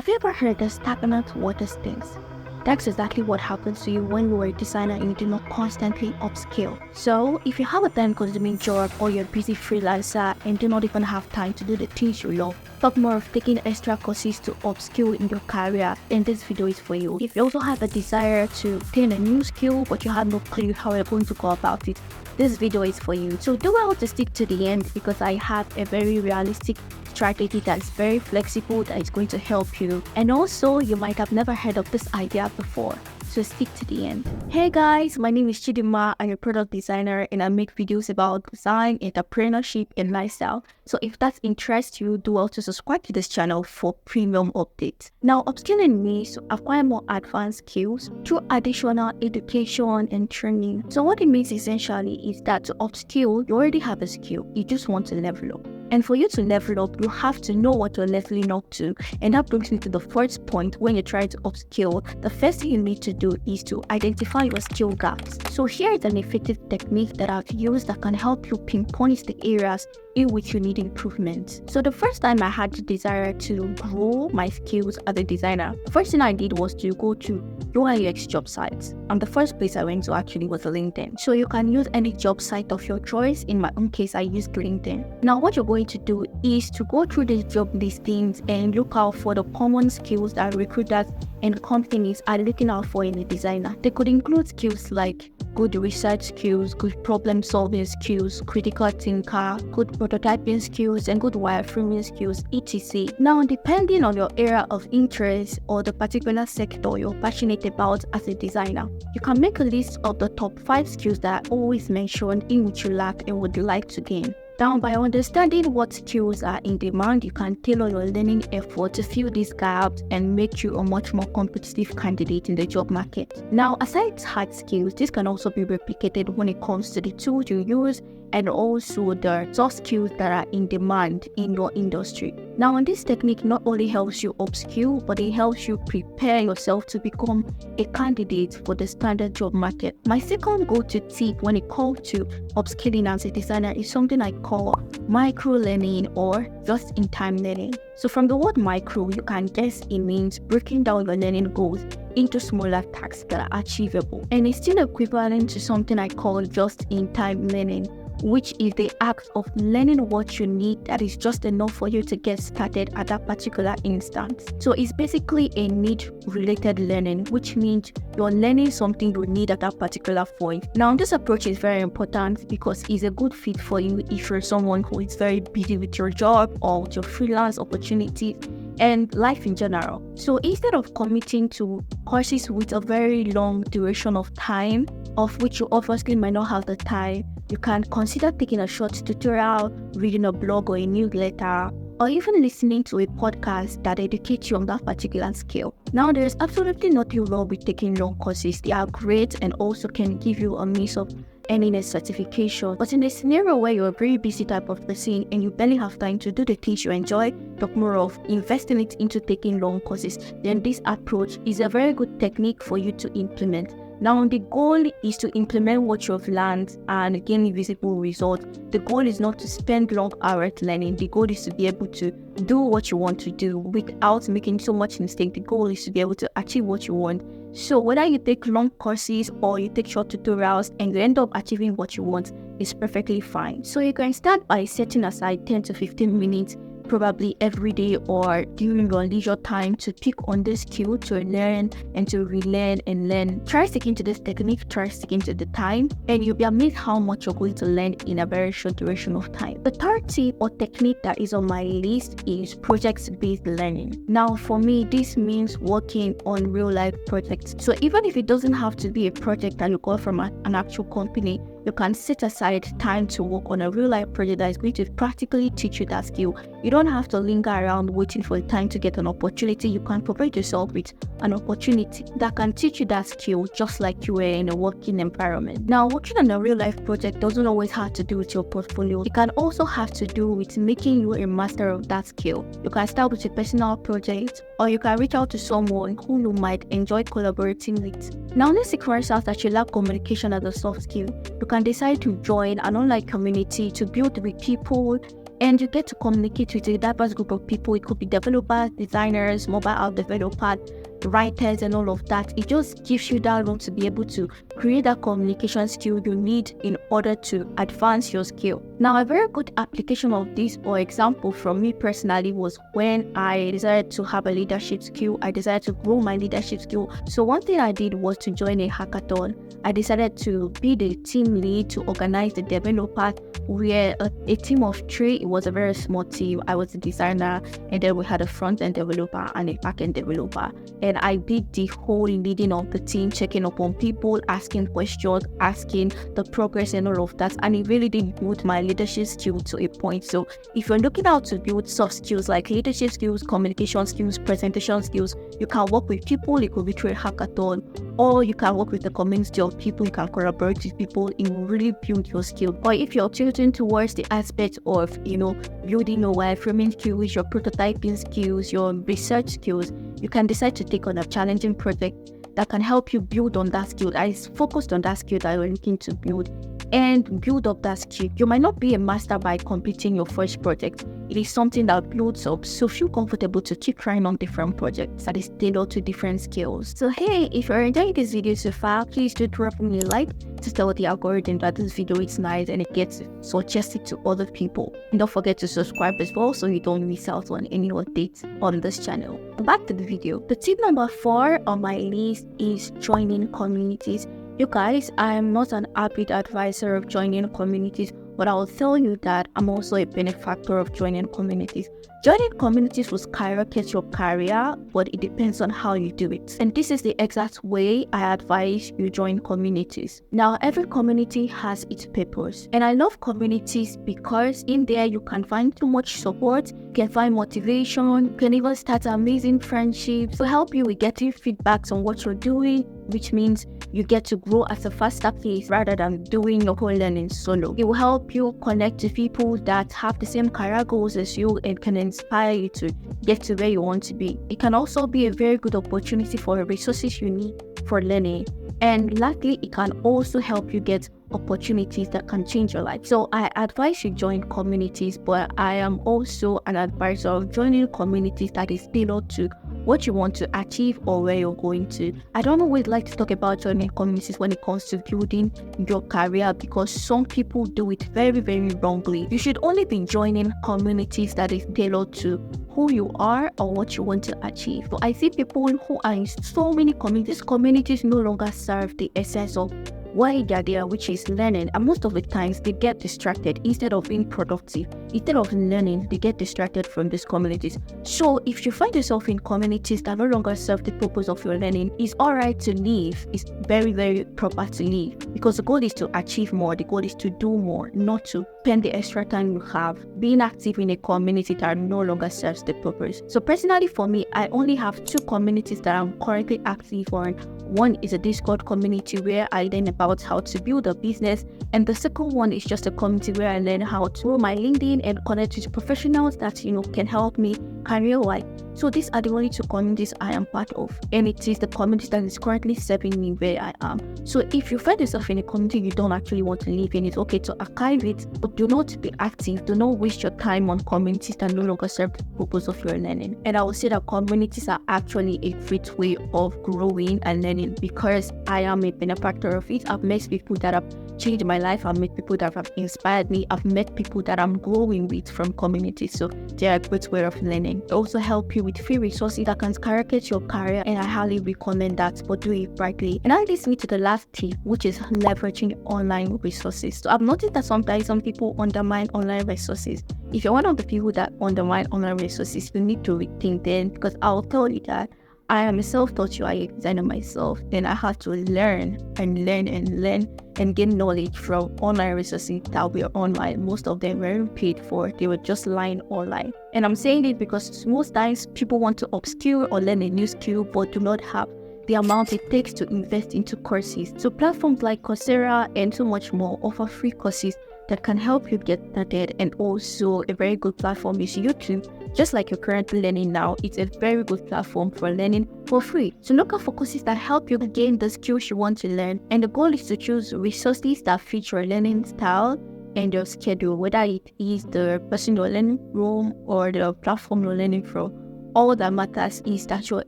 Have you ever heard the stagnant water stinks? That's exactly what happens to you when you are a designer and you do not constantly upskill. So, if you have a time-consuming job or you're a busy freelancer and do not even have time to do the things you love, talk more of taking extra courses to upskill in your career, then this video is for you. If you also have a desire to obtain a new skill but you have no clue how you're going to go about it, this video is for you. So do well to stick to the end because I have a very realistic strategy that's very flexible that is going to help you. And also, you might have never heard of this idea before, so stick to the end. Hey guys, my name is Chidima. I'm a product designer and I make videos about design, entrepreneurship, and lifestyle. So if that interests you, do well to subscribe to this channel for premium updates. Now, upskilling means to acquire more advanced skills through additional education and training. So what it means essentially is that to upskill, you already have a skill, you just want to level up. And for you to level up, you have to know what you're leveling up to. And that brings me to the first point. When you're trying to upskill, the first thing you need to do is to identify your skill gaps. So here is an effective technique that I've used that can help you pinpoint the areas in which you need improvement. So the first time I had the desire to grow my skills as a designer, the first thing I did was to go to UI UX job sites. And the first place I went to actually was LinkedIn. So you can use any job site of your choice. In my own case, I used LinkedIn. Now what you're going to do is to go through these job listings and look out for the common skills that recruiters and companies are looking out for in a designer. They could include skills like good research skills, good problem solving skills, critical thinker, good prototyping skills, and good wireframing skills, etc. Now, depending on your area of interest or the particular sector you're passionate about as a designer, you can make a list of the top 5 skills that are always mentioned in which you lack and would like to gain. Now, by understanding what skills are in demand, you can tailor your learning effort to fill these gaps and make you a much more competitive candidate in the job market. Now, aside hard skills, this can also be replicated when it comes to the tools you use and also the soft skills that are in demand in your industry. Now, this technique not only helps you upskill, but it helps you prepare yourself to become a candidate for the standard job market. My second go-to tip when it comes to upskilling as a designer is something I call micro-learning or just-in-time learning. So from the word micro, you can guess it means breaking down your learning goals into smaller tasks that are achievable. And it's still equivalent to something I call just-in-time learning, which is the act of learning what you need that is just enough for you to get started at that particular instance. So it's basically a need-related learning, which means you're learning something you need at that particular point. Now, this approach is very important because it's a good fit for you if you're someone who is very busy with your job or with your freelance opportunities and life in general. So instead of committing to courses with a very long duration of time, of which you obviously might not have the time, you can consider taking a short tutorial, reading a blog or a newsletter, or even listening to a podcast that educates you on that particular skill. Now, there's absolutely nothing wrong with taking long courses. They are great and also can give you a means of earning a certification. But in a scenario where you're a very busy type of person and you barely have time to do the things you enjoy, talk more of investing it into taking long courses, then this approach is a very good technique for you to implement. Now, the goal is to implement what you've learned and gain visible results. The goal is not to spend long hours learning. The goal is to be able to do what you want to do without making so much mistake. The goal is to be able to achieve what you want. So whether you take long courses or you take short tutorials and you end up achieving what you want, is perfectly fine. So you can start by setting aside 10 to 15 minutes probably every day or during your leisure time to pick on this skill to learn and to relearn and learn. Try sticking to this technique, try sticking to the time, and you'll be amazed how much you're going to learn in a very short duration of time. The third tip or technique that is on my list is project-based learning. Now, for me, this means working on real-life projects. So even if it doesn't have to be a project that you got from an actual company, you can set aside time to work on a real-life project that is going to practically teach you that skill. You don't have to linger around waiting for the time to get an opportunity. You can provide yourself with an opportunity that can teach you that skill just like you were in a working environment. Now, working on a real-life project doesn't always have to do with your portfolio. It can also have to do with making you a master of that skill. You can start with a personal project, or you can reach out to someone who you might enjoy collaborating with. Now, let's say for instance that you lack communication as a soft skill. You can decide to join an online community to build with people and you get to communicate with a diverse group of people. It could be developers, designers, mobile app developers, writers, and all of that. It just gives you that room to be able to create that communication skill you need in order to advance your skill. Now, a very good application of this or example from me personally was when I decided to have a leadership skill. I decided to grow my leadership skill. So one thing I did was to join a hackathon. I decided to be the team lead to organize the developers. We were a team of 3. It was a very small team. I was a designer, and then we had a front-end developer and a back-end developer. And I did the whole leading of the team, checking up on people, asking questions, asking the progress and all of that. And it really did build my leadership skill to a point. So if you're looking out to build soft skills like leadership skills, communication skills, presentation skills, you can work with people. It could be through a hackathon, or you can work with the community of people. You can collaborate with people. It will really build your skill. Or if you're tilting towards the aspect of, building your wireframing skills, your prototyping skills, your research skills, you can decide to take on a challenging project that can help you build on that skill that is focused on that skill that you're looking to build, and build up that skill. You might not be a master by completing your first project. It is something that builds up, so feel comfortable to keep trying on different projects that is tailored to different skills. So hey, if you're enjoying this video so far, please do drop me a like to tell the algorithm that this video is nice and it gets suggested to other people. And don't forget to subscribe as well so you don't miss out on any updates on this channel. Back to the video. The tip number 4 on my list is joining communities. You guys, I am not an avid advisor of joining communities, but I will tell you that I'm also a benefactor of joining communities. Joining communities will skyrocket your career, but it depends on how you do it. And this is the exact way I advise you join communities. Now, every community has its purpose. And I love communities because in there you can find too much support, you can find motivation, you can even start amazing friendships to help you with getting feedbacks on what you're doing, which means you get to grow at a faster pace rather than doing your whole learning solo. It will help you connect to people that have the same career goals as you and can inspire you to get to where you want to be. It can also be a very good opportunity for resources you need for learning. And lastly, it can also help you get opportunities that can change your life. So I advise you join communities, but I am also an advisor of joining communities that is tailored to what you want to achieve or where you're going to. I don't always like to talk about joining communities when it comes to building your career because some people do it very, very wrongly. You should only be joining communities that is tailored to who you are or what you want to achieve. So I see people who are in so many communities. Communities no longer serve the essence of why they're there, which is learning. And most of the times they get distracted instead of being productive. Instead of learning, they get distracted from these communities. So if you find yourself in communities that no longer serve the purpose of your learning, it's alright to leave. It's very, very proper to leave because the goal is to achieve more. The goal is to do more, not to spend the extra time you have being active in a community that no longer serves the purpose. So personally for me, I only have 2 communities that I'm currently active on. One is a Discord community where I learn about how to build a business, and the second one is just a community where I learn how to grow my LinkedIn and connect with professionals that can help me career-wise. So these are the only 2 communities I am part of, and it is the community that is currently serving me where I am. So if you find yourself in a community you don't actually want to live in, it's okay to archive it, but do not be active. Do not waste your time on communities that no longer serve the purpose of your learning. And I will say that communities are actually a great way of growing and learning because I am a benefactor of it. I've met people that have changed my life. I've met people that have inspired me. I've met people that I'm growing with from communities. So they are a great way of learning. They also help you with free resources that can skyrocket your career, and I highly recommend that, but do it rightly. And that leads me to the last tip, which is leveraging online resources. So I've noticed that sometimes some people undermine online resources. If you're one of the people that undermine online resources, you need to rethink them, because I'll tell you that I am a self-taught UI designer myself. Then I had to learn and gain knowledge from online resources that were online. Most of them weren't paid for. They were just lying online. And I'm saying it because most times people want to upskill or learn a new skill but do not have the amount it takes to invest into courses. So platforms like Coursera and so much more offer free courses that can help you get started. And also a very good platform is YouTube. Just like you're currently learning now, it's a very good platform for learning for free. So look out for courses that help you gain the skills you want to learn. And the goal is to choose resources that fit your learning style in your schedule, whether it is the person you're learning from or the platform you're learning from. All that matters is that you're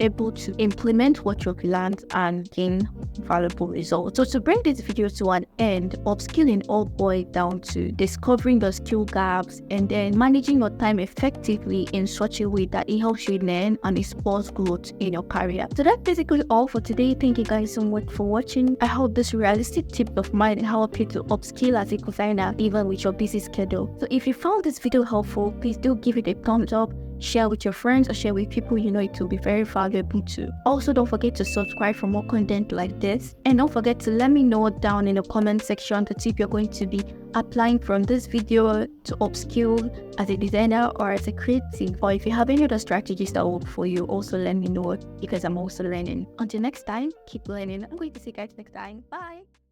able to implement what you've learned and gain valuable results. So to bring this video to an end, upskilling all boils down to discovering the skill gaps and then managing your time effectively in such a way that it helps you learn and it spurs growth in your career. So that's basically all for today. Thank you guys so much for watching. I hope this realistic tip of mine help you to upskill as a designer even with your busy schedule. So if you found this video helpful, please do give it a thumbs up, share with your friends, or share with people you know it will be very valuable too. Also, don't forget to subscribe for more content like this, and don't forget to let me know down in the comment section the tip you're going to be applying from this video to upskill as a designer or as a creative, or if you have any other strategies that work for you, also let me know because I'm also learning. Until next time, keep learning. I'm going to see you guys next time. Bye.